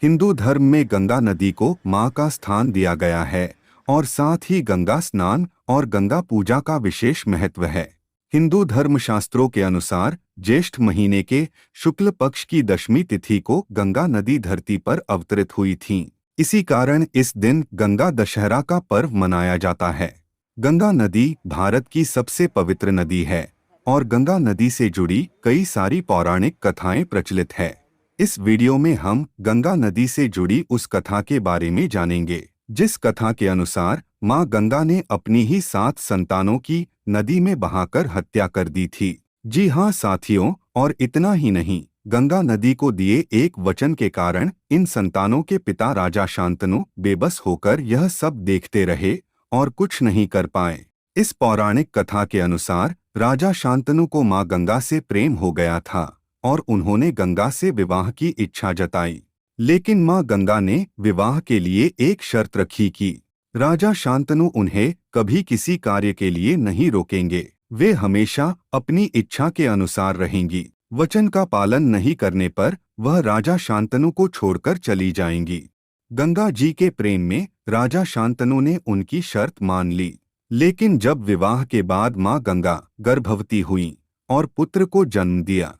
हिंदू धर्म में गंगा नदी को मां का स्थान दिया गया है और साथ ही गंगा स्नान और गंगा पूजा का विशेष महत्व है। हिंदू धर्मशास्त्रों के अनुसार ज्येष्ठ महीने के शुक्ल पक्ष की दशमी तिथि को गंगा नदी धरती पर अवतरित हुई थी। इसी कारण इस दिन गंगा दशहरा का पर्व मनाया जाता है। गंगा नदी भारत की सबसे पवित्र नदी है और गंगा नदी से जुड़ी कई सारी पौराणिक कथाएं प्रचलित है। इस वीडियो में हम गंगा नदी से जुड़ी उस कथा के बारे में जानेंगे जिस कथा के अनुसार मां गंगा ने अपनी ही 7 संतानों की नदी में बहाकर हत्या कर दी थी। जी हाँ साथियों, और इतना ही नहीं, गंगा नदी को दिए एक वचन के कारण इन संतानों के पिता राजा शांतनु बेबस होकर यह सब देखते रहे और कुछ नहीं कर पाए। इस पौराणिक कथा के अनुसार राजा शांतनु को मां गंगा से प्रेम हो गया था और उन्होंने गंगा से विवाह की इच्छा जताई। लेकिन मां गंगा ने विवाह के लिए एक शर्त रखी कि राजा शांतनु उन्हें कभी किसी कार्य के लिए नहीं रोकेंगे, वे हमेशा अपनी इच्छा के अनुसार रहेंगी। वचन का पालन नहीं करने पर वह राजा शांतनु को छोड़कर चली जाएंगी। गंगा जी के प्रेम में राजा शांतनु ने उनकी शर्त मान ली। लेकिन जब विवाह के बाद मां गंगा गर्भवती हुई और पुत्र को जन्म दिया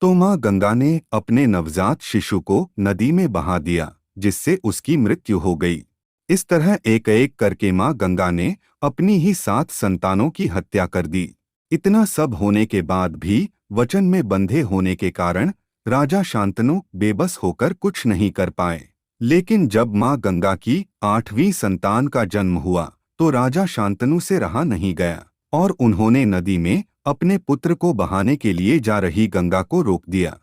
तो मां गंगा ने अपने नवजात शिशु को नदी में बहा दिया, जिससे उसकी मृत्यु हो गई। इस तरह एक एक करके मां गंगा ने अपनी ही 7 संतानों की हत्या कर दी। इतना सब होने के बाद भी वचन में बंधे होने के कारण राजा शांतनु बेबस होकर कुछ नहीं कर पाए। लेकिन जब मां गंगा की 8वीं संतान का जन्म हुआ तो राजा शांतनु से रहा नहीं गया और उन्होंने नदी में अपने पुत्र को बहाने के लिए जा रही गंगा को रोक दिया।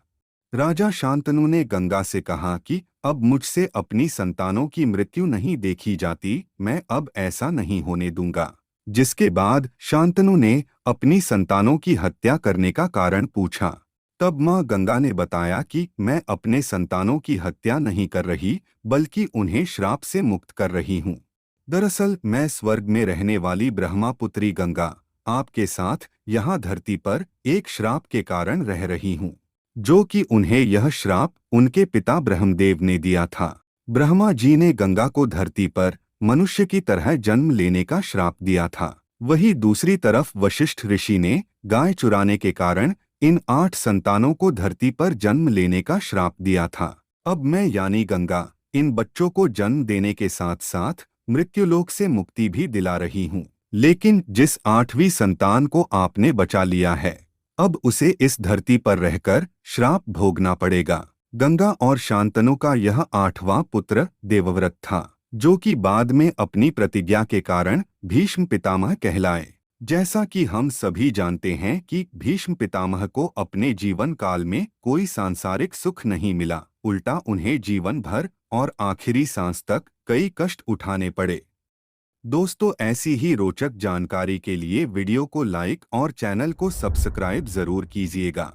राजा शांतनु ने गंगा से कहा कि अब मुझसे अपनी संतानों की मृत्यु नहीं देखी जाती, मैं अब ऐसा नहीं होने दूंगा। जिसके बाद शांतनु ने अपनी संतानों की हत्या करने का कारण पूछा। तब मां गंगा ने बताया कि मैं अपने संतानों की हत्या नहीं कर रही, बल्कि उन्हें श्राप से मुक्त कर रही हूँ। दरअसल मैं स्वर्ग में रहने वाली ब्रह्मापुत्री गंगा आपके साथ यहाँ धरती पर एक श्राप के कारण रह रही हूँ, जो कि उन्हें यह श्राप उनके पिता ब्रह्मदेव ने दिया था। ब्रह्मा जी ने गंगा को धरती पर मनुष्य की तरह जन्म लेने का श्राप दिया था। वहीं दूसरी तरफ वशिष्ठ ऋषि ने गाय चुराने के कारण इन 8 संतानों को धरती पर जन्म लेने का श्राप दिया था। अब मैं यानी गंगा इन बच्चों को जन्म देने के साथ साथ मृत्युलोक से मुक्ति भी दिला रही हूँ। लेकिन जिस 8वीं संतान को आपने बचा लिया है, अब उसे इस धरती पर रहकर श्राप भोगना पड़ेगा। गंगा और शांतनु का यह 8वां पुत्र देवव्रत था, जो कि बाद में अपनी प्रतिज्ञा के कारण भीष्म पितामह कहलाए। जैसा कि हम सभी जानते हैं कि भीष्म पितामह को अपने जीवन काल में कोई सांसारिक सुख नहीं मिला, उल्टा उन्हें जीवन भर और आखिरी सांस तक कई कष्ट उठाने पड़े। दोस्तों, ऐसी ही रोचक जानकारी के लिए वीडियो को लाइक और चैनल को सब्सक्राइब जरूर कीजिएगा।